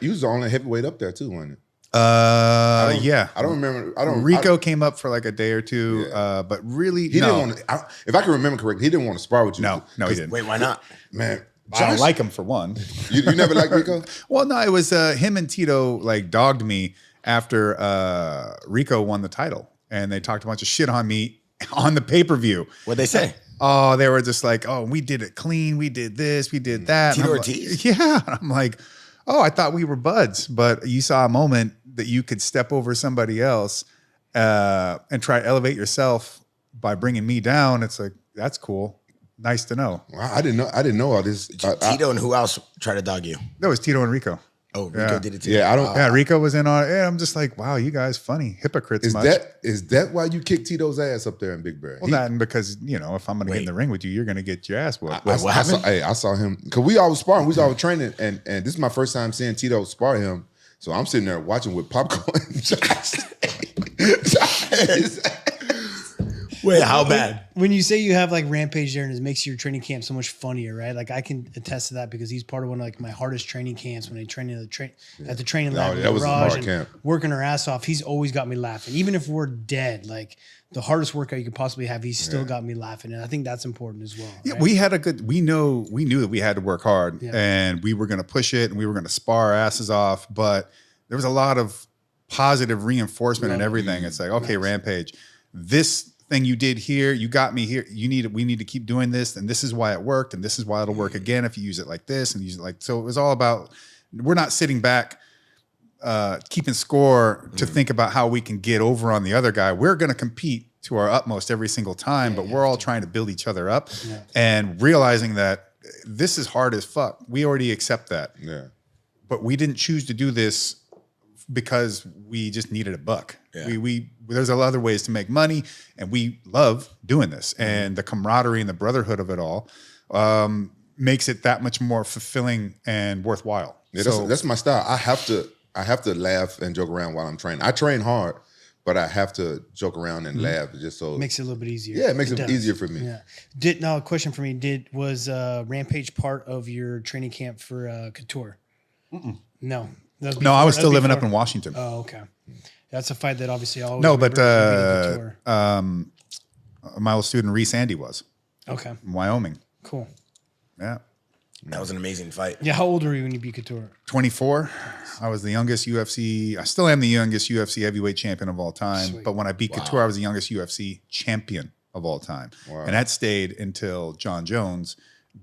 the only heavyweight up there too, wasn't it? Yeah. I don't remember. Rico came up for like a day or two, but really, he didn't want to. If I can remember correctly, he didn't want to spar with you. No, he didn't. Wait, why not? Man, I don't like him for one. You never liked Rico? Well, no, it was him and Tito like dogged me after Rico won the title, and they talked a bunch of shit on me on the pay-per-view. What'd they say? Oh, they were just like, oh, we did it clean. We did this. We did that. Tito Ortiz? Like, yeah. I'm like, oh, I thought we were buds, but you saw a moment that you could step over somebody else and try to elevate yourself by bringing me down. It's like, that's cool. Nice to know. Wow, I didn't know all this. Tito and who else tried to dog you? That was Tito and Rico. Oh, Rico did it too. Yeah, I don't. Yeah, Rico was in on it. Yeah, I'm just like, wow, you guys funny. Hypocrites. Is that why you kicked Tito's ass up there in Big Bear? Well, that and because, if I'm going to get in the ring with you, you're going to get your ass whooped. I saw him because we always sparring. We was always training, and this is my first time seeing Tito spar him. So I'm sitting there watching with popcorn. Wait, how bad? When you say you have like Rampage there and it makes your training camp so much funnier, right? Like I can attest to that because he's part of one of like my hardest training camps when I train at the training lab in the garage and working our ass off. He's always got me laughing. Even if we're dead, like the hardest workout you could possibly have, he's still got me laughing. And I think that's important as well. Yeah, right? we knew that we had to work hard and we were going to push it and we were going to spar our asses off, but there was a lot of positive reinforcement and everything. It's like, okay, Rampage, this thing you did here, you got me here. We need to keep doing this, and this is why it worked, and this is why it'll work again if you use it like this and use it like so. It was all about we're not sitting back keeping score to think about how we can get over on the other guy. We're going to compete to our utmost every single time, but we're all trying to build each other up and realizing that this is hard as fuck. We already accept that. Yeah. But we didn't choose to do this because we just needed a buck. Yeah. There's other ways to make money, and we love doing this. And the camaraderie and the brotherhood of it all makes it that much more fulfilling and worthwhile. Yeah, that's my style. I have to laugh and joke around while I'm training. I train hard, but I have to joke around and laugh just so makes it a little bit easier. Yeah, it makes it easier for me. Yeah. Now a question for me: was Rampage part of your training camp for Couture? No. No, I was still living up in Washington. Oh, okay. That's a fight that obviously always. No, but my old student Reese Andy was. Okay. In Wyoming. Cool. Yeah. That was an amazing fight. Yeah. How old were you when you beat Couture? 24. I was the youngest UFC. I still am the youngest UFC heavyweight champion of all time. Sweet. But when I beat Couture, I was the youngest UFC champion of all time. Wow. And that stayed until John Jones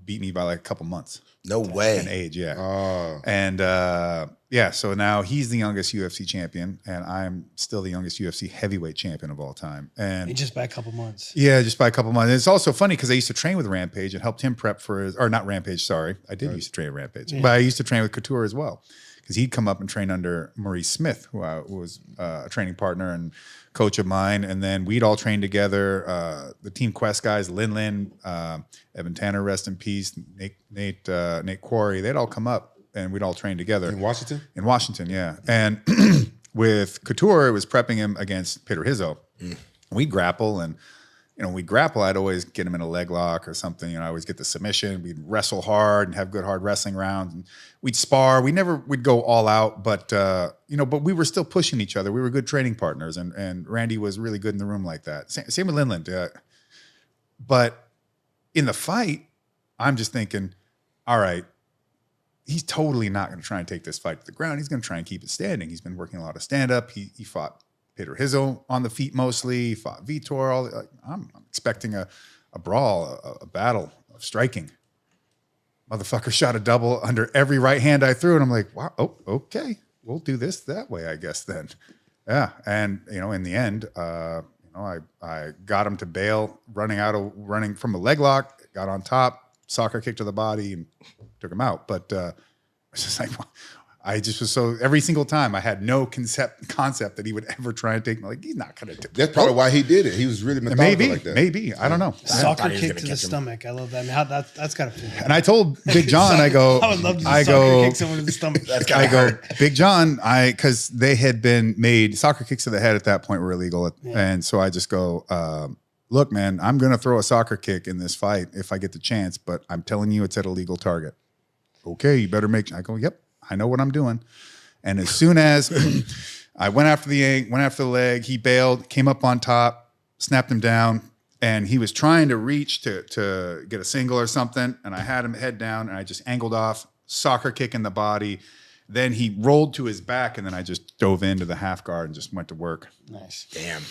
beat me by like a couple months. No way. In age, yeah. Oh. And so now he's the youngest UFC champion, and I'm still the youngest UFC heavyweight champion of all time. And just by a couple months. Yeah, just by a couple months. And it's also funny because I used to train with Rampage and helped him prep for his, or not Rampage, sorry. I did used to train with Rampage, but I used to train with Couture as well. Because he'd come up and train under Maurice Smith, who was a training partner and coach of mine. And then we'd all train together. The Team Quest guys, Lin, Evan Tanner, rest in peace, Nate Quarry, they'd all come up and we'd all train together. In Washington? In Washington, yeah. And with Couture, it was prepping him against Peter Hizzo. We'd grapple and I'd always get him in a leg lock or something. I always get the submission. We'd wrestle hard and have good hard wrestling rounds. And we'd spar. We'd go all out, but but we were still pushing each other. We were good training partners, and Randy was really good in the room like that. Same with Linland. But in the fight, I'm just thinking, all right, he's totally not going to try and take this fight to the ground. He's going to try and keep it standing. He's been working a lot of stand-up. He fought Peter Hizzo on the feet mostly, fought Vitor. I'm expecting a brawl, a battle of striking. Motherfucker shot a double under every right hand I threw, and I'm like, wow, okay, we'll do this that way, I guess then. Yeah, and in the end, I got him to bail, running from a leg lock, got on top, soccer kick to the body, and took him out. But it's just like, I just was so, every single time I had no concept that he would ever try and take me. Like, he's not going to do it. That's probably why he did it. He was really methodical like that. Maybe. I don't know. Soccer kick to the stomach. I love that. I mean, that's got to feel good. And I told Big John, I go, I would love to soccer kick someone in the stomach. Big John, because they had been made, soccer kicks to the head at that point were illegal. And so I just go, look, man, I'm going to throw a soccer kick in this fight if I get the chance, but I'm telling you it's at a legal target. Okay, you better I go, yep. I know what I'm doing. And as soon as I went after the leg, he bailed, came up on top, snapped him down, and he was trying to reach to get a single or something, and I had him head down, and I just angled off, soccer kick in the body. Then he rolled to his back, and then I just dove into the half guard and just went to work. Nice. Damn.